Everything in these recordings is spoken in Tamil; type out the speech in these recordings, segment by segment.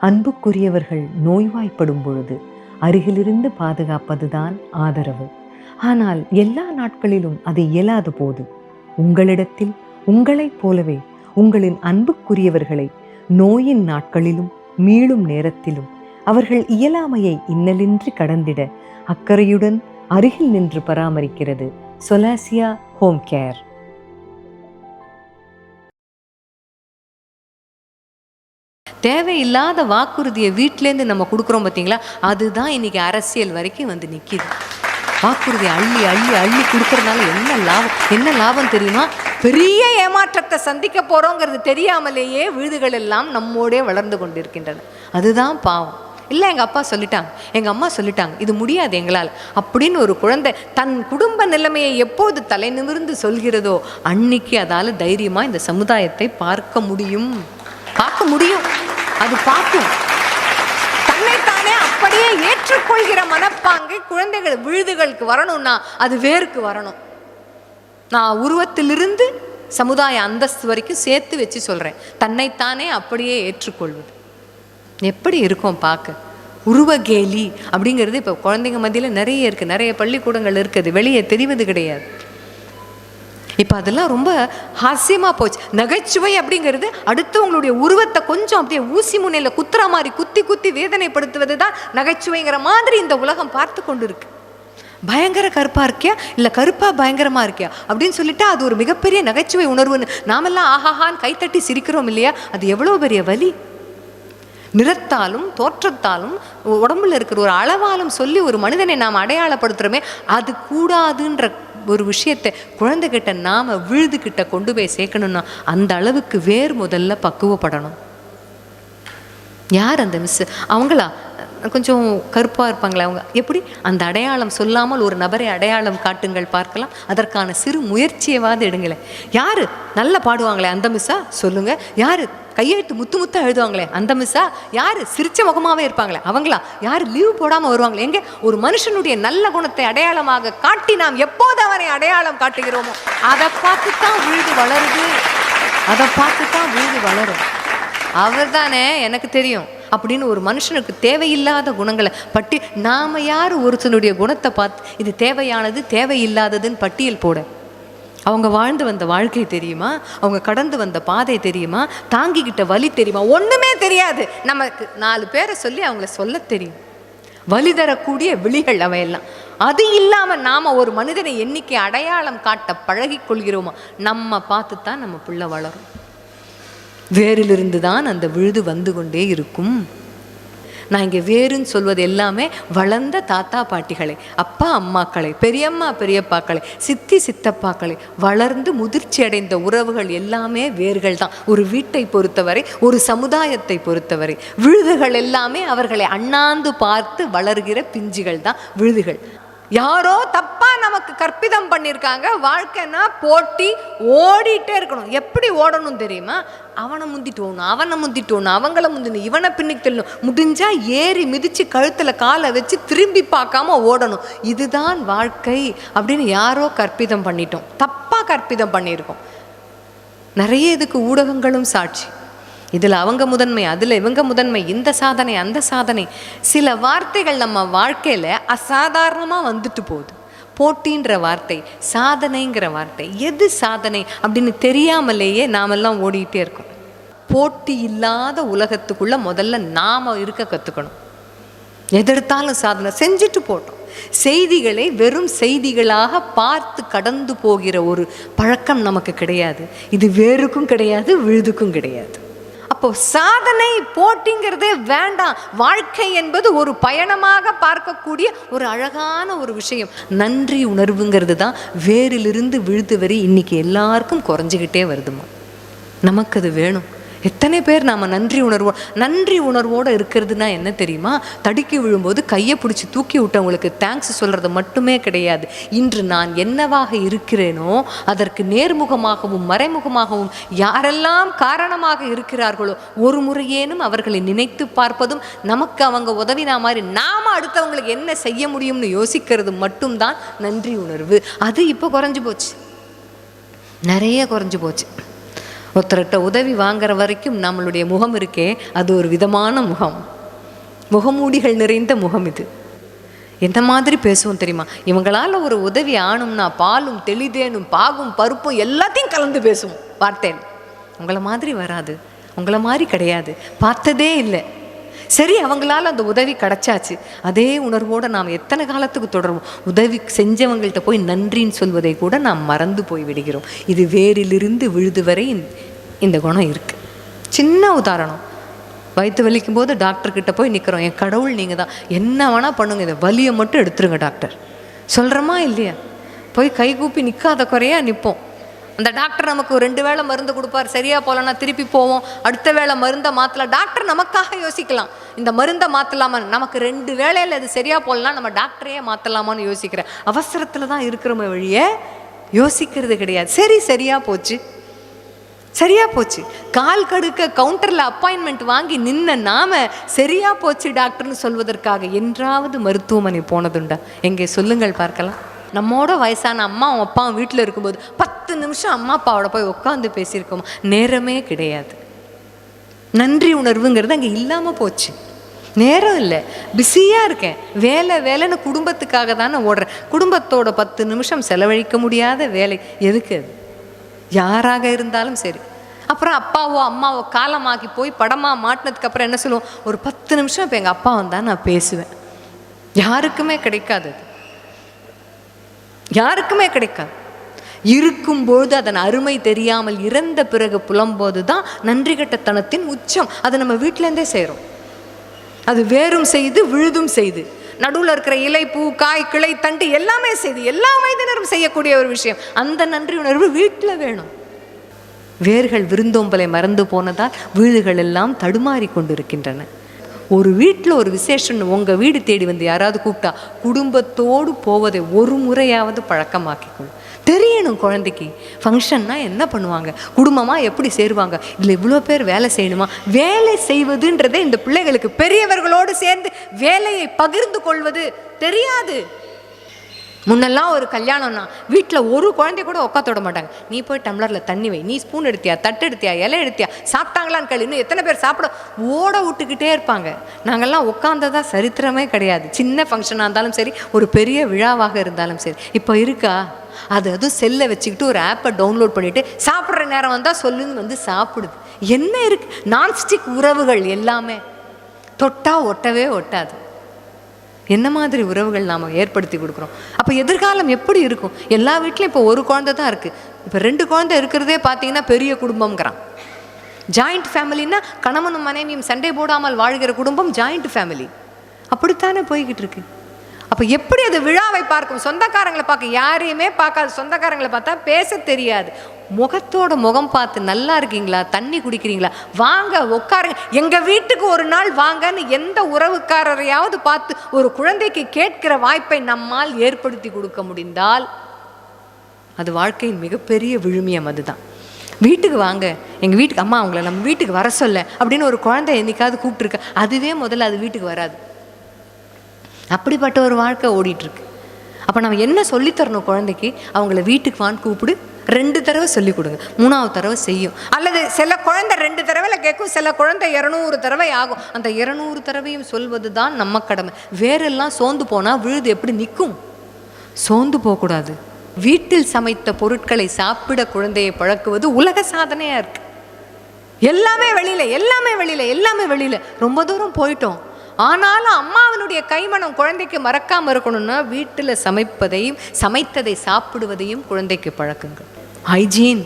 அன்புக்குரியவர்கள் நோய்வாய்ப்படும் பொழுது அருகிலிருந்து பாதுகாப்பதுதான் ஆதரவு. ஆனால் எல்லா நாட்களிலும் அது இயலாத போது உங்களிடத்தில் உங்களைப் போலவே உங்களின் அன்புக்குரியவர்களை நோயின் நாட்களிலும் மீளும் நேரத்திலும் அவர்கள் இயலாமையை இன்னலின்றி கடந்திட அக்கறையுடன் அருகில் நின்று பராமரிக்கிறது சொலாசியா ஹோம் கேர். தேவையில்லாத வாக்குறுதியை வீட்டிலேருந்து நம்ம கொடுக்குறோம் பார்த்தீங்களா, அதுதான் இன்னைக்கு அரசியல் வரைக்கும் வந்து நிற்கிது. வாக்குறுதியை அள்ளி அள்ளி அள்ளி கொடுக்கறதுனால என்ன லாபம் தெரியுமா? பெரிய ஏமாற்றத்தை சந்திக்க போகிறோங்கிறது தெரியாமலேயே விழுதுகள் எல்லாம் நம்மோடே வளர்ந்து கொண்டிருக்கின்றன. அதுதான் பாவம். இல்லை, எங்கள் அப்பா சொல்லிட்டாங்க, எங்கள் அம்மா சொல்லிட்டாங்க, இது முடியாது எங்களால் அப்படின்னு ஒரு குழந்தை தன் குடும்ப நிலைமையை எப்போது தலை நிமிர்ந்து சொல்கிறதோ அன்னைக்கு அதால் தைரியமாக இந்த சமுதாயத்தை பார்க்க முடியும். அது பார்க்கும். தன்னைத்தானே அப்படியே ஏற்றுக்கொள்கிற மனப்பாங்கு குழந்தைகள் விழுதுகளுக்கு வரணும்னா அது வேருக்கு வரணும். நான் உருவத்திலிருந்து சமுதாய அந்தஸ்து வரைக்கும் சேர்த்து வச்சு சொல்கிறேன். தன்னைத்தானே அப்படியே ஏற்றுக்கொள்வது எப்படி இருக்கும் பார்க்க. உருவகேலி அப்படிங்கிறது இப்போ குழந்தைங்க மத்தியில் நிறைய இருக்குது, நிறைய பள்ளிக்கூடங்கள் இருக்குது, வெளியே தெரிவது கிடையாது. இப்போ அதெல்லாம் ரொம்ப ஹாஸ்யமாக போச்சு. நகைச்சுவை அப்படிங்கிறது அடுத்தவங்களுடைய உருவத்தை கொஞ்சம் அப்படியே ஊசி முனையில் குத்துற மாதிரி குத்தி குத்தி வேதனைப்படுத்துவது தான் நகைச்சுவைங்கிற மாதிரி இந்த உலகம் பார்த்து கொண்டு இருக்கு. பயங்கர கருப்பாக இருக்கியா, இல்லை கருப்பாக பயங்கரமாக இருக்கியா அப்படின்னு சொல்லிட்டு அது ஒரு மிகப்பெரிய நகைச்சுவை உணர்வுன்னு நாமெல்லாம் ஆஹாஹான்னு கைத்தட்டி சிரிக்கிறோம் இல்லையா? அது எவ்வளோ பெரிய வலி. நிறத்தாலும் தோற்றத்தாலும் உடம்புல இருக்கிற ஒரு அளவாலும் சொல்லி ஒரு மனிதனை நாம் அடையாளப்படுத்துகிறோமே, அது கூடாதுன்ற ஒரு விஷயத்தை குழந்தைகிட்ட நாம் விழுதுகிட்ட கொண்டு போய் சேர்க்கணும்னா அந்த அளவுக்கு வேறு முதல்ல பக்குவப்படணும். யார் அந்த மிஸ்? அவங்களா கொஞ்சம் கருப்பாக இருப்பாங்களே, அவங்க எப்படி அந்த அடையாளம் சொல்லாமல் ஒரு நபரை அடையாளம் காட்டுங்கள் பார்க்கலாம். அதற்கான சிறு முயற்சியவாது எடுங்களேன். யார் நல்லா பாடுவாங்களே அந்த மிஸ்ஸா சொல்லுங்கள். யார் கையெழுத்து முத்து முத்தா எழுதுவாங்களே அந்த மிஸ்ஸா? யார் சிரிச்ச முகமாகவே இருப்பாங்களே அவங்களா? யார் லீவ் போடாமல் வருவாங்களே? எங்கே ஒரு மனுஷனுடைய நல்ல குணத்தை அடையாளமாக காட்டி நாம் எப்போது அவனை அடையாளம் காட்டுகிறோமோ அதை பார்த்து தான் விழுது வளருது. வளரும். அவர் தானே எனக்கு தெரியும் அப்படின்னு ஒரு மனுஷனுக்கு தேவையில்லாத குணங்களை நாம் யார் ஒருத்தனுடைய குணத்தை பார்த்து இது தேவையானது தேவையில்லாததுன்னு பட்டியல் போட? அவங்க வாழ்ந்து வந்த வாழ்க்கை தெரியுமா? அவங்க கடந்து வந்த பாதை தெரியுமா? தாங்கிக்கிட்ட வலி தெரியுமா? ஒன்றுமே தெரியாது. நமக்கு 4 பேரை சொல்லி அவங்கள சொல்ல தெரியும். வலி தரக்கூடிய விழிகள் அவையெல்லாம். அது இல்லாமல் நாம் ஒரு மனிதனை என்னைக்கு அடையாளம் காட்ட பழகி கொள்கிறோமோ நம்ம பார்த்து தான் நம்ம பிள்ளை வளரும். வேரிலிருந்து தான் அந்த விழுது வந்து கொண்டே இருக்கும். நான் இங்கே வேறுன்னு சொல்வது எல்லாமே வளர்ந்த தாத்தா பாட்டிகளை, அப்பா அம்மாக்களை, பெரியம்மா பெரியப்பாக்களை, சித்தி சித்தப்பாக்களை, வளர்ந்து முதிர்ச்சி அடைந்த உறவுகள் எல்லாமே வேர்கள் தான். ஒரு வீட்டை பொறுத்தவரை, ஒரு சமுதாயத்தை பொறுத்தவரை விழுதுகள் எல்லாமே அவர்களை அண்ணாந்து பார்த்து வளர்கிற பிஞ்சுகள் தான் விழுதுகள். யாரோ தப்பா நமக்கு கற்பிதம் பண்ணியிருக்காங்க. வாழ்க்கைன்னா போட்டி, ஓடிட்டே இருக்கணும். எப்படி ஓடணும் தெரியுமா? அவனை முந்திட்டோணும், அவங்கள முந்தினு, இவனை பின்னிக்கு தெரியணும், முடிஞ்சா ஏறி மிதிச்சு கழுத்துல காலை வச்சு திரும்பி பார்க்காம ஓடணும். இதுதான் வாழ்க்கை அப்படின்னு யாரோ கற்பிதம் பண்ணிட்டோம், தப்பா கற்பிதம் பண்ணியிருக்கோம். நிறைய இதுக்கு ஊடகங்களும் சாட்சி. இதில் அவங்க முதன்மை, அதில் இவங்க முதன்மை, இந்த சாதனை அந்த சாதனை. சில வார்த்தைகள் நம்ம வாழ்க்கையில் அசாதாரணமாக வந்துட்டு போகுது. போட்டின்ற வார்த்தை, சாதனைங்கிற வார்த்தை, எது சாதனை அப்படின்னு தெரியாமலேயே நாமெல்லாம் ஓடிக்கிட்டே இருக்கோம். போட்டி இல்லாத உலகத்துக்குள்ளே முதல்ல நாம் இருக்க கற்றுக்கணும். எதெடுத்தாலும் சாதனை செஞ்சுட்டு போட்டோம். செய்திகளை வெறும் செய்திகளாக பார்த்து கடந்து போகிற ஒரு பழக்கம் நமக்கு கிடையாது. இது வேருக்கும் கிடையாது, விழுதுக்கும் கிடையாது. அப்போ சாதனை போட்டிங்கிறதே வேண்டாம். வாழ்க்கை என்பது ஒரு பயணமாக பார்க்கக்கூடிய ஒரு அழகான ஒரு விஷயம். நன்றி உணர்வுங்கிறது தான் வேரிலிருந்து விழுது வரை இன்னைக்கு எல்லாருக்கும் குறைஞ்சிக்கிட்டே வருதுமா. நமக்கு அது வேணும். எத்தனை பேர் நாம் நன்றி உணர்வோடு இருக்கிறதுனா என்ன தெரியுமா? தடுக்கி விழும்போது கையை பிடிச்சி தூக்கி விட்டவங்களுக்கு தேங்க்ஸ் சொல்கிறது மட்டுமே கிடையாது. இன்று நான் என்னவாக இருக்கிறேனோ அதற்கு நேர்முகமாகவும் மறைமுகமாகவும் யாரெல்லாம் காரணமாக இருக்கிறார்களோ ஒரு முறையேனும் அவர்களை நினைத்து பார்ப்பதும், நமக்கு அவங்க உதவினா மாதிரி நாம் அடுத்தவங்களுக்கு என்ன செய்ய முடியும்னு யோசிக்கிறது மட்டும்தான் நன்றி உணர்வு. அது இப்போ குறைஞ்சி போச்சு, நிறைய குறைஞ்சி போச்சு. ஒருத்தர்கிட்ட உதவி வாங்குற வரைக்கும் நம்மளுடைய முகம் இருக்கே, அது ஒரு விதமான முகம், முகமூடிகள் நிறைந்த முகம். இது எந்த மாதிரி பேசுவோம் தெரியுமா? இவங்களால் ஒரு உதவி ஆணும்னா பாலும் தெளிதேனும் பாகும் பருப்பும் எல்லாத்தையும் கலந்து பேசுவோம் வார்த்தையில். உங்களை மாதிரி வராது, உங்களை மாதிரி கிடையாது, பார்த்ததே இல்லை. சரி, அவங்களால அந்த உதவி கிடைச்சாச்சு, அதே உணர்வோடு நாம் எத்தனை காலத்துக்கு தொடருவோம்? உதவி செஞ்சவங்கள்ட்ட போய் நன்றின்னு சொல்வதை கூட நாம் மறந்து போய் விடுகிறோம். இது வேரிலிருந்து விழுது வரை இந்த குணம் இருக்குது. சின்ன உதாரணம், வயிற்று வலிக்கும் போது டாக்டர்கிட்ட போய் நிற்கிறோம், என் கடவுள் நீங்கள் தான், என்ன வேணால் பண்ணுங்க, இந்த வலியை மட்டும் எடுத்துருங்க டாக்டர் சொல்கிறோமா இல்லையா? போய் கைகூப்பி நிற்காத குறையாக நிற்போம். அந்த டாக்டர் நமக்கு 2 வேளை மருந்து கொடுப்பார், சரியாக போகலன்னா திருப்பி போவோம், அடுத்த வேளை மருந்தை மாற்றலாம். டாக்டர் நமக்காக யோசிக்கலாம், இந்த மருந்தை மாற்றலாமா, நமக்கு 2 வேளையில் அது சரியாக போகலாம், நம்ம டாக்டரையே மாற்றலாமான்னு யோசிக்கிற அவசரத்தில் தான் இருக்கிறோமே வழியே யோசிக்கிறது கிடையாது. சரி, சரியாக போச்சு, சரியாக போச்சு. கால் கடுக்க கவுண்டரில் அப்பாயின்மெண்ட் வாங்கி நின்ன நாம சரியாக போச்சு டாக்டர்னு சொல்வதற்காக என்றாவது மருத்துவமனை போனதுண்டா? எங்கே சொல்லுங்கள் பார்க்கலாம். நம்மோட வயசான அம்மா அப்பாவும் வீட்டில் இருக்கும்போது 10 நிமிஷம் அம்மா அப்பாவோட போய் உட்காந்து பேசியிருக்கோம்? நேரமே கிடையாது. நன்றி உணர்வுங்கிறது அங்கே இல்லாமல் போச்சு. நேரம் இல்லை, பிஸியாக இருக்கேன், வேலைன்னு குடும்பத்துக்காக தானே ஓடுறேன். குடும்பத்தோட 10 நிமிஷம் செலவழிக்க முடியாத வேலை எதுக்கு? அது யாராக இருந்தாலும் சரி. அப்புறம் அப்பாவோ அம்மாவோ காலமாக்கி போய் படமாக மாட்டினதுக்கு அப்புறம் என்ன சொல்லுவோம்? ஒரு 10 நிமிஷம் இப்போ எங்கள் அப்பா வந்தால் நான் பேசுவேன். யாருக்குமே கிடைக்காது, யாருக்குமே கிடைக்காது. இருக்கும்போது அதன் அருமை தெரியாமல் இறந்த பிறகு புலம்போது தான் நன்றி கட்டத்தனத்தின் உச்சம். அதை நம்ம வீட்டிலேருந்தே செய்கிறோம். அது வேரும் செய்து விழுதும் செய்து நடுவில் இருக்கிற இலை பூ காய் கிளை தண்டு எல்லாமே செய்து எல்லா வயதினரும் செய்யக்கூடிய ஒரு விஷயம். அந்த நன்றி உணர்வு வீட்டில் வேணும். வேர்கள் விருந்தோம்பலை மறந்து போனதால் வீடுகள் எல்லாம் தடுமாறி கொண்டிருக்கின்றன. ஒரு வீட்டில் ஒரு விசேஷம்னு உங்கள் வீடு தேடி வந்து யாராவது கூப்பிட்டா குடும்பத்தோடு போவதை ஒரு முறையாவது பழக்கமாக்கிக்கணும். தெரியணும் குழந்தைக்கு ஃபங்க்ஷன்னா என்ன பண்ணுவாங்க, குடும்பமாக எப்படி சேருவாங்க, இதில் இவ்வளோ பேர் வேலை செய்யணுமா. வேலை செய்வதுன்றதே இந்த பிள்ளைகளுக்கு பெரியவர்களோடு சேர்ந்து வேலையை பகிர்ந்து கொள்வது தெரியாது. முன்னெல்லாம் ஒரு கல்யாணம்னா வீட்டில் ஒரு குழந்தை கூட உட்காத்தோட மாட்டாங்க. நீ போய் டம்ளரில் தண்ணி வை, நீ ஸ்பூன் எடுத்தியா, தட்டு எடுத்தியா, இலை எடுத்தியா, சாப்பிட்டாங்களான்னு கேள்வி, இன்னும் எத்தனை பேர் சாப்பிட ஓட விட்டுக்கிட்டே இருப்பாங்க. நாங்கள்லாம் உட்காந்ததா சரித்திரமே கிடையாது. சின்ன ஃபங்க்ஷனாக இருந்தாலும் சரி, ஒரு பெரிய விழாவாக இருந்தாலும் சரி. இப்போ இருக்கா? அதுவும் செல்லை வச்சுக்கிட்டு ஒரு ஆப்பை டவுன்லோட் பண்ணிவிட்டு சாப்பிட்ற நேரம் வந்தால் சொல்லுன்னு வந்து சாப்பிடுது. என்ன இருக்குது? நான்ஸ்டிக் உறவுகள் எல்லாமே தொட்டா ஒட்டவே ஒட்டாது. என்ன மாதிரி உறவுகள் நாம் ஏற்படுத்தி கொடுக்குறோம்? அப்போ எதிர்காலம் எப்படி இருக்கும்? எல்லா வீட்லையும் இப்போ ஒரு குழந்தை தான் இருக்குது. இப்போ 2 குழந்தை இருக்கிறதே பார்த்தீங்கன்னா பெரிய குடும்பம்ங்கிறான். ஜாயிண்ட் ஃபேமிலின்னா கணவனும் மனைவியும் சண்டை போடாமல் வாழ்கிற குடும்பம் ஜாயிண்ட் ஃபேமிலி. அப்படித்தானே போய்கிட்டு இருக்கு. அப்போ எப்படி அது விழாவை பார்க்கும்? சொந்தக்காரங்களை பார்க்க யாரையுமே பார்க்காது. சொந்தக்காரங்களை பார்த்தா பேச தெரியாது. முகத்தோட முகம் பார்த்து நல்லா இருக்கீங்களா, தண்ணி குடிக்கிறீங்களா, வாங்க உட்காருங்க, எங்கள் வீட்டுக்கு ஒரு நாள் வாங்கன்னு எந்த உறவுக்காரரையாவது பார்த்து ஒரு குழந்தைக்கு கேட்கிற வாய்ப்பை நம்மால் ஏற்படுத்தி கொடுக்க முடிந்தால் அது வாழ்க்கையின் மிகப்பெரிய விழுமியம். அதுதான். வீட்டுக்கு வாங்க, எங்கள் வீட்டுக்கு அம்மா அவங்கள நம்ம வீட்டுக்கு வர சொல்ல அப்படின்னு ஒரு குழந்தை என்னைக்காவது கூப்பிட்டுருக்க, அதுவே முதல்ல அது வீட்டுக்கு வராது. அப்படிப்பட்ட ஒரு வாழ்க்கை ஓடிட்டுருக்கு. அப்போ நம்ம என்ன சொல்லித்தரணும் குழந்தைக்கு? அவங்கள வீட்டுக்கு வான்னு கூப்பிடு, 2 தடவை சொல்லிக் கொடுங்க, 3ஆவது தடவை செய்யும். அல்லது சில குழந்தை 2 தடவையில் கேட்கும், சில குழந்தை 200 தடவை ஆகும். அந்த 200 தடவையும் சொல்வது தான் நம்ம கடமை. வேறெல்லாம் சோர்ந்து போனால் விழுது எப்படி நிற்கும்? சோர்ந்து போகக்கூடாது. வீட்டில் சமைத்த பொருட்களை சாப்பிட குழந்தையை பழக்குவது உலக சாதனையாக இருக்குது. எல்லாமே வெளியில் ரொம்ப தூரம் போயிட்டோம். ஆனாலும் அம்மாவனுடைய கைமணம் குழந்தைக்கு மறக்காமல் இருக்கணும்னா வீட்டில் சமைத்ததை சாப்பிடுவதையும் குழந்தைக்கு பழக்குங்கள். ஹைஜீன்.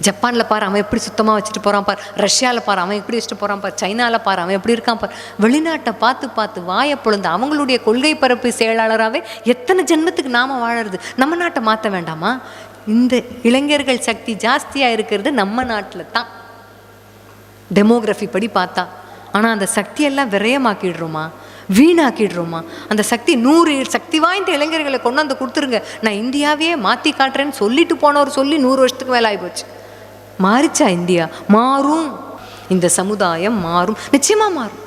ஜப்பானில் பாரு அவன் எப்படி சுத்தமாக வச்சுட்டு போகிறான் பார், ரஷ்யாவில் பாரு அவன் எப்படி வச்சுட்டு போகிறான் பார், சைனாவில் பாரு அவன் எப்படி இருக்கான் பார். வெளிநாட்டை பார்த்து வாயை பொழுது அவங்களுடைய கொள்கை பரப்பு செயலாளராகவே எத்தனை ஜென்மத்துக்கு நாம் வாழறது. நம்ம நாட்டை மாற்ற வேண்டாமா? இந்த இளைஞர்கள் சக்தி ஜாஸ்தியாக இருக்கிறது நம்ம நாட்டில் தான் டெமோகிராஃபி படி பார்த்தா. ஆனால் அந்த சக்தியெல்லாம் விரயமாக்கிடுறோமா, வீணாக்கிடுறோமா? அந்த சக்தி 100 சக்தி வாய்ந்த இளைஞர்களை கொண்டு வந்து கொடுத்துருங்க, நான் இந்தியாவையே மாற்றி காட்டுறேன்னு சொல்லிட்டு போனவர் சொல்லி 100 வருஷத்துக்கு மேலே ஆகிப்போச்சு. மாறிச்சா இந்தியா? மாறும். இந்த சமுதாயம் மாறும், நிச்சயமாக மாறும்.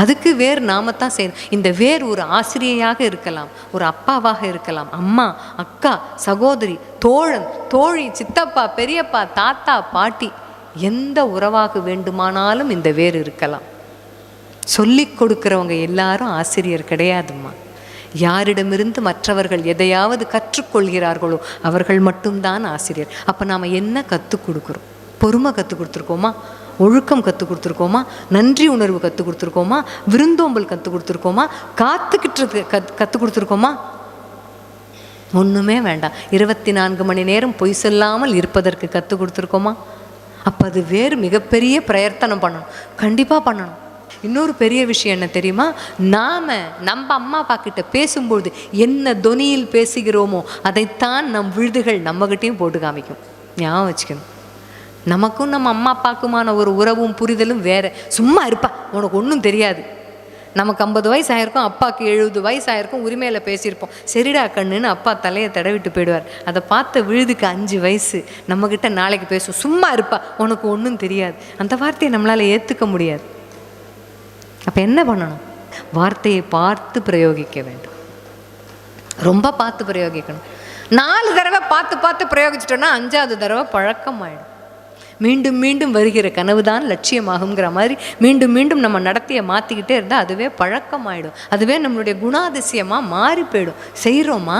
அதுக்கு வேர் நாமத்தான் செய்யணும். இந்த வேர் ஒரு ஆசிரியையாக இருக்கலாம், ஒரு அப்பாவாக இருக்கலாம், அம்மா, அக்கா, சகோதரி, தோழன், தோழி, சித்தப்பா, பெரியப்பா, தாத்தா, பாட்டி, எந்த உறவாக வேண்டுமானாலும் இந்த வேர் இருக்கலாம். சொல்லி கொடுக்கிறவங்க எல்லாரும் ஆசிரியர் கிடையாதும்மா. யாரிடமிருந்து மற்றவர்கள் எதையாவது கற்றுக்கொள்கிறார்களோ அவர்கள் மட்டும்தான் ஆசிரியர். அப்போ நாம் என்ன கற்றுக் கொடுக்குறோம்? பொறுமை கற்றுக் கொடுத்துருக்கோமா? ஒழுக்கம் கற்றுக் கொடுத்துருக்கோமா? நன்றி உணர்வு கற்றுக் கொடுத்துருக்கோமா? விருந்தோம்பல் கற்றுக் கொடுத்துருக்கோமா? காத்துக்கிட்டு கற்றுக் கொடுத்துருக்கோமா? ஒன்றுமே வேண்டாம். 24 மணி நேரம் பொய் சொல்லாமல் இருப்பதற்கு கற்றுக் கொடுத்துருக்கோமா? அப்போ அது வேறு மிகப்பெரிய பிரயத்தனம் பண்ணணும், கண்டிப்பாக பண்ணணும். இன்னொரு பெரிய விஷயம் என்ன தெரியுமா? நம்ம அம்மா அப்பா கிட்ட பேசும்போது என்ன தொனியில் பேசுகிறோமோ அதைத்தான் நம் விழுதுகள் நம்மகிட்டையும் போட்டு காமிக்கும். ஞாபகம் வச்சுக்கணும். நமக்கும் நம்ம அம்மா அப்பாக்குமான ஒரு உறவும் புரிதலும் வேற. சும்மா இருப்பா, உனக்கு ஒன்றும் தெரியாது. நமக்கு 50 வயசு ஆயிருக்கும், அப்பாவுக்கு 70 வயசு ஆயிருக்கும், உரிமையில் பேசியிருப்போம். சரிடா கண்ணுன்னு அப்பா தலையை தடவிட்டு போயிடுவார். அதை பார்த்த விழுதுக்கு 5 வயசு நம்மக்கிட்ட நாளைக்கு பேசும், சும்மா இருப்பா, உனக்கு ஒன்றும் தெரியாது. அந்த வார்த்தையை நம்மளால் ஏற்றுக்க முடியாது. அப்போ என்ன பண்ணணும்? வார்த்தையை பார்த்து பிரயோகிக்க வேண்டும். ரொம்ப பார்த்து பிரயோகிக்கணும். 4 தடவை பார்த்து பிரயோகிச்சிட்டோன்னா 5ஆவது தடவை பழக்கமாயிடும். மீண்டும் மீண்டும் வருகிற கனவு தான் லட்சியமாகுங்கிற மாதிரி மீண்டும் மீண்டும் நம்ம நடத்திய மாற்றிக்கிட்டே இருந்தால் அதுவே பழக்கமாயிடும். அதுவே நம்மளுடைய குணாதிசயமாக மாறி போயிடும். செய்கிறோமா?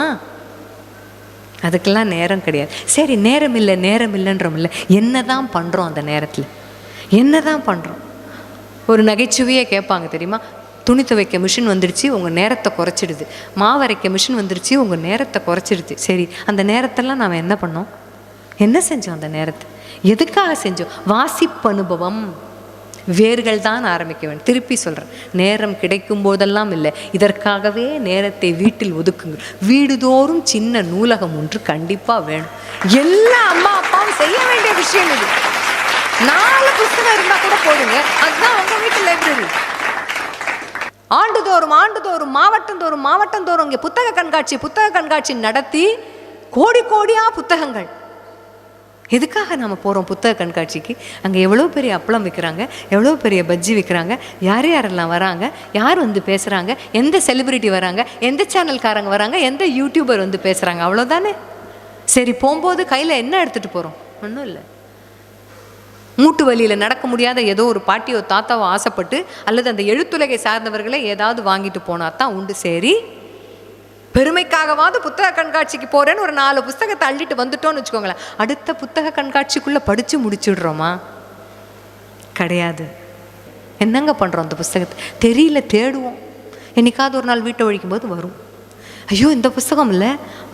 அதுக்கெல்லாம் நேரம் கிடையாது. சரி, நேரம் இல்லைன்றோம் இல்லை, என்ன தான் பண்ணுறோம்? அந்த நேரத்தில் என்ன தான் பண்ணுறோம்? ஒரு நகைச்சுவையே கேட்பாங்க தெரியுமா? துணி துவைக்க மிஷின் வந்துடுச்சு, உங்கள் நேரத்தை குறைச்சிடுது. மாவரைக்க மிஷின் வந்துடுச்சு, உங்கள் நேரத்தை குறைச்சிடுது. சரி, அந்த நேரத்தெல்லாம் நாம் என்ன பண்ணோம்? என்ன செஞ்சோம்? அந்த நேரத்தை எதுக்காக செஞ்சோம்? வாசிப்பு அனுபவம். வேர்கள் தான் ஆரம்பிக்க வேண்டும். திருப்பி சொல்கிறேன், நேரம் கிடைக்கும் போதெல்லாம் இல்லை, இதற்காகவே நேரத்தை வீட்டில் ஒதுக்குங்க. வீடுதோறும் சின்ன நூலகம் ஒன்று கண்டிப்பாக வேணும். எல்லா அம்மா அப்பாவும் செய்ய வேண்டிய விஷயம் இது. 4 புத்தகம் இருந்தால் கூட போடுங்க, அதுதான் உங்கள் வீட்டு லைப்ரரி. ஆண்டுதோறும் மாவட்டந்தோறும் இங்கே புத்தக கண்காட்சி நடத்தி கோடியாக புத்தகங்கள். எதுக்காக நம்ம போகிறோம் புத்தக கண்காட்சிக்கு? அங்கே எவ்வளோ பெரிய அப்பளம் விற்கிறாங்க, எவ்வளோ பெரிய பஜ்ஜி விற்கிறாங்க, யாரெல்லாம் வராங்க, யார் வந்து பேசுகிறாங்க, எந்த செலிபிரிட்டி வராங்க, எந்த சேனல்காரங்க வராங்க, எந்த யூடியூபர் வந்து பேசுகிறாங்க, அவ்வளோதானே. சரி, போகும்போது கையில் என்ன எடுத்துகிட்டு போகிறோம்? ஒன்றும் இல்லை. மூட்டு வலியில் நடக்க முடியாத ஏதோ ஒரு பாட்டியோ தாத்தாவோ ஆசைப்பட்டு அல்லது அந்த எழுத்துலகை சார்ந்தவர்களே ஏதாவது வாங்கிட்டு போனால் தான் உண்டு. சரி, பெருமைக்காகவாது புத்தக கண்காட்சிக்கு போகிறேன்னு ஒரு 4 புத்தகத்தை அள்ளிட்டு வந்துட்டோன்னு வச்சுக்கோங்களேன். அடுத்த புத்தக கண்காட்சிக்குள்ளே படித்து முடிச்சுடுறோமா? கிடையாது. என்னங்க பண்ணுறோம்? அந்த புத்தகத்தை தெரியல, தேடுவோம். என்னைக்காவது ஒரு நாள் வீட்டை ஒழிக்கும்போது வரும். ஐயோ, இந்த புத்தகம் இல்லை,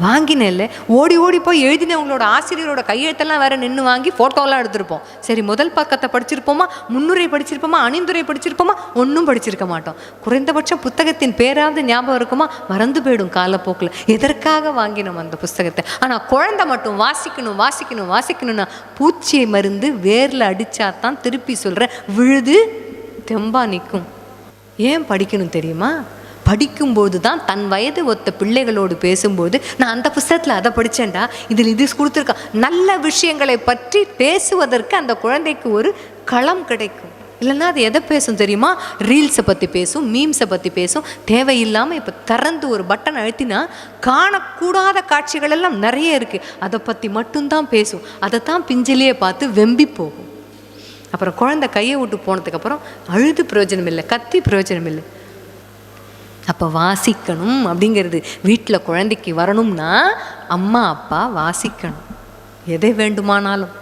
வாங்கினேன் இல்லை, ஓடி போய் எழுதினவங்களோட ஆசிரியரோட கையெழுத்தெல்லாம் வேற நின்று வாங்கி ஃபோட்டோலாம் எடுத்திருப்போம். சரி, முதல் பக்கத்தை படிச்சிருப்போமா, முன்னுரை படிச்சிருப்போமா, அணிந்துரை படிச்சிருப்போமா? ஒன்றும் படிச்சிருக்க மாட்டோம். குறைந்தபட்சம் புத்தகத்தின் பேராவது ஞாபகம் இருக்குமா? மறந்து போயிடும் காலப்போக்கில். எதற்காக வாங்கினோம் அந்த புத்தகத்தை? ஆனால் குழந்தை மட்டும் வாசிக்கணும்னா பூச்சியை மருந்து வேரில் அடித்தாதான், திருப்பி சொல்கிறேன், விழுது தெம்பா நிற்கும். ஏன் படிக்கணும் தெரியுமா? படிக்கும்போது தான் தன் வயது ஒத்த பிள்ளைகளோடு பேசும்போது, நான் அந்த புத்தகத்தில் அதை படித்தேன்டா, இதில் இது கொடுத்துருக்கா, நல்ல விஷயங்களை பற்றி பேசுவதற்கு அந்த குழந்தைக்கு ஒரு களம் கிடைக்கும். இல்லைன்னா அது எதை பேசும் தெரியுமா? ரீல்ஸை பற்றி பேசும், மீம்ஸை பற்றி பேசும். தேவையில்லாமல் இப்போ திறந்து ஒரு பட்டன் அழுத்தினா காணக்கூடாத காட்சிகள் எல்லாம் நிறைய இருக்குது, அதை பற்றி மட்டும்தான் பேசும். அதை தான் பிஞ்சிலேயே பார்த்து வெம்பி போகும். அப்புறம் குழந்தை கையை விட்டு போனதுக்கப்புறம் அழுது பிரயோஜனம் இல்லை, கத்தி பிரயோஜனம் இல்லை. அப்போ வாசிக்கணும் அப்படிங்கிறது வீட்டில் குழந்தைக்கு வரணும்னா அம்மா அப்பா வாசிக்கணும். எதை வேண்டுமானாலும்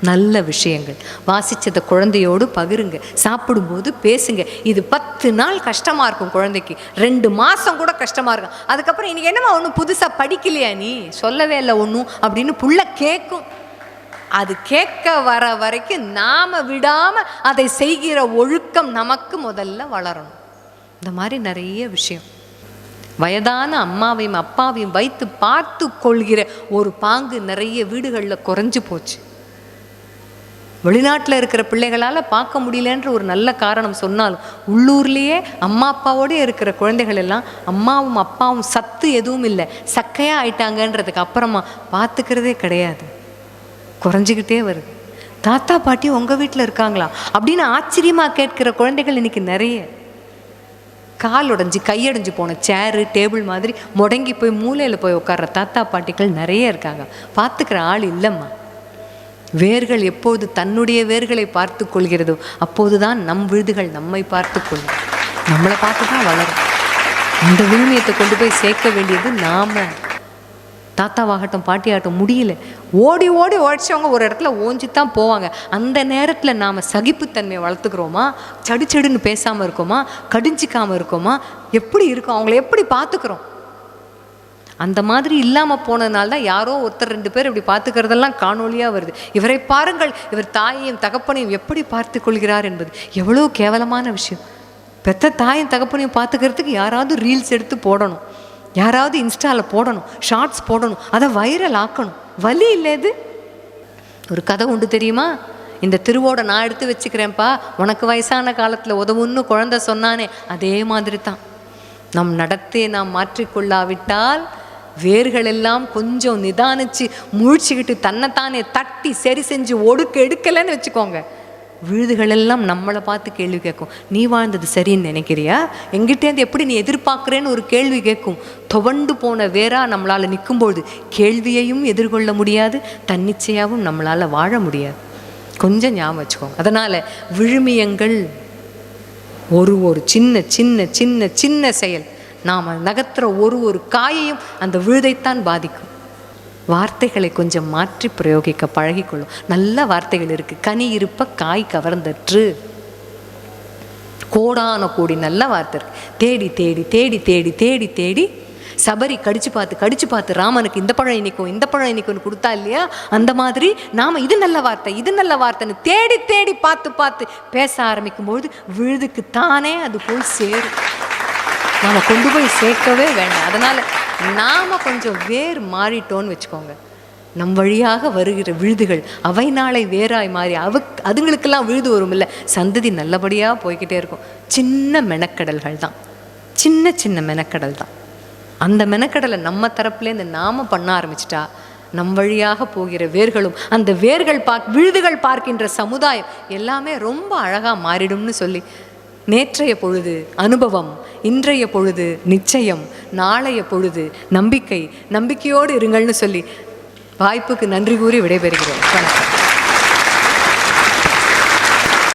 நல்ல விஷயங்கள் வாசித்ததை குழந்தையோடு பகிருங்க. சாப்பிடும்போது பேசுங்க. இது 10 நாள் கஷ்டமாக இருக்கும் குழந்தைக்கு, 2 மாதம் கூட கஷ்டமாக இருக்கும். அதுக்கப்புறம் இன்றைக்கி என்னம்மா ஒன்றும் புதுசாக படிக்கலையா, நீ சொல்லவே இல்லை ஒன்றும் அப்படின்னு புள்ள கேட்கும். அது கேட்க வர வரைக்கும் நாம் விடாமல் அதை செய்கிற ஒழுக்கம் நமக்கு முதல்ல வளரணும். இந்த மாதிரி நிறைய விஷயம். வயதான அம்மாவையும் அப்பாவையும் வைத்து பார்த்து கொள்கிற ஒரு பாங்கு நிறைய வீடுகளில் குறைஞ்சி போச்சு. வெளிநாட்டில் இருக்கிற பிள்ளைகளால் பார்க்க முடியலன்ற ஒரு நல்ல காரணம் சொன்னாலும், உள்ளூர்லேயே அம்மா அப்பாவோடய இருக்கிற குழந்தைகள் எல்லாம் அம்மாவும் அப்பாவும் சத்து எதுவும் இல்லை, சக்கையாக ஆயிட்டாங்கன்றதுக்கு அப்புறமா பார்த்துக்கிறதே கிடையாது. குறைஞ்சிக்கிட்டே வருது. தாத்தா பாட்டி உங்கள் வீட்டில் இருக்காங்களா அப்படின்னு ஆச்சரியமாக கேட்கிற குழந்தைகள் இன்றைக்கி நிறைய. கால் உடைஞ்சி கையடைஞ்சு போன சேரு டேபிள் மாதிரி முடங்கி போய் மூலையில் போய் உட்கார்ற தாத்தா பாட்டிகள் நிறைய இருக்காங்க. பார்த்துக்கிற ஆள் இல்லைம்மா. வேர்கள் எப்போது தன்னுடைய வேர்களை பார்த்து கொள்கிறதோ அப்போதுதான் நம் விழுதுகள் நம்மை பார்த்து கொள்ளும். நம்மளை பார்த்து தான் வளரும். அந்த விழுமியத்தை கொண்டு போய் சேர்க்க வேண்டியது நாம. தாத்தாவாகட்டும் பாட்டியாகட்டும் முடியல, ஓடி ஓடி உழைச்சவங்க ஒரு இடத்துல ஓஞ்சி தான் போவாங்க. அந்த நேரத்தில் நாம் சகிப்புத்தன்மையை வளர்த்துக்கிறோமா, சடுச்சடுன்னு பேசாமல் இருக்கோமா, கடிஞ்சிக்காமல் இருக்கோமா, எப்படி இருக்கோம், அவங்கள எப்படி பார்த்துக்கிறோம்? அந்த மாதிரி இல்லாமல் போனதுனால தான் யாரோ ஒருத்தர் 2 பேர் இப்படி பார்த்துக்கிறதெல்லாம் காணொலியாக வருது. இவரை பாருங்கள், இவர் தாயையும் தகப்பனையும் எப்படி பார்த்து கொள்கிறார் என்பது எவ்வளோ கேவலமான விஷயம். பெத்த தாயும் தகப்பனையும் பார்த்துக்கிறதுக்கு யாராவது ரீல்ஸ் எடுத்து போடணும், யாராவது இன்ஸ்டாவில் போடணும், ஷார்ட்ஸ் போடணும், அதை வைரல் ஆக்கணும். வலி இல்லை. இது ஒரு கதை உண்டு தெரியுமா? இந்த திருவோட நான் எடுத்து வச்சுக்கிறேன்ப்பா, உனக்கு வயசான காலத்தில் உதவுன்னு குழந்தை சொன்னானே, அதே மாதிரி தான் நம் நடத்தையை நாம் மாற்றிக்கொள்ளாவிட்டால் வேர்கள் எல்லாம் கொஞ்சம் நிதானிச்சு முழிச்சுக்கிட்டு தன்னைத்தானே தட்டி சரி செஞ்சு எடுக்கலைன்னு வச்சுக்கோங்க, விழுதுகள் எல்லாம் நம்மளை பார்த்து கேள்வி கேட்கும். நீ வாழ்ந்தது சரின்னு நினைக்கிறியா, எங்கிட்டேருந்து எப்படி நீ எதிர்பார்க்குறேன்னு ஒரு கேள்வி கேட்கும். துவண்டு போன வேறா நம்மளால் நிற்கும்போது கேள்வியையும் எதிர்கொள்ள முடியாது, தன்னிச்சையாகவும் நம்மளால் வாழ முடியாது. கொஞ்சம் ஞாபகம் வச்சுக்கோங்க. அதனால் விழுமியங்கள் ஒரு சின்ன சின்ன சின்ன சின்ன செயல், நாம் நகர்த்துற ஒரு காயையும் அந்த விழுதைத்தான் பாதிக்கும். வார்த்தைகளை கொஞ்சம் மாற்றி பிரயோகிக்க பழகிக்கொள்ளும். நல்ல வார்த்தைகள் இருக்குது. கனி இருப்ப காய் கவர்ந்தற்று, கோடான கோடி நல்ல வார்த்தை இருக்கு. தேடி தேடி தேடி தேடி தேடி தேடி சபரி கடிச்சு பார்த்து ராமனுக்கு இந்த பழம் இனிக்கும்னு கொடுத்தா இல்லையா, அந்த மாதிரி நாம் இது நல்ல வார்த்தைன்னு தேடி தேடி பார்த்து பேச ஆரம்பிக்கும்பொழுது விழுதுக்கு தானே அது போய் சேரும். நாம் கொண்டு போய் சேர்க்கவே வேண்டாம். அதனால் நாம் கொஞ்சம் வேர் மாறிட்டோன்னு வச்சுக்கோங்க, நம் வழியாக வருகிற விழுதுகள் அவை நாளை வேறாய் மாறி அதுங்களுக்கெல்லாம் விழுது வரும் இல்லை, சந்ததி நல்லபடியாக போய்கிட்டே இருக்கும். சின்ன மெனக்கடல்கள் தான், சின்ன மெனக்கடல் தான். அந்த மெனக்கடலை நம்ம தரப்புலேருந்து நாம் பண்ண ஆரம்பிச்சிட்டா நம் வழியாக போகிற வேர்களும் அந்த விழுதுகள் பார்க்கின்ற சமுதாயம் எல்லாமே ரொம்ப அழகாக மாறிடும்னு சொல்லி, நேற்றைய பொழுது அனுபவம், இன்றைய பொழுது நிச்சயம், நாளைய பொழுது நம்பிக்கையோடு இருங்கள்னு சொல்லி வாய்ப்புக்கு நன்றி கூறி விடைபெறுகிறேன். வணக்கம்.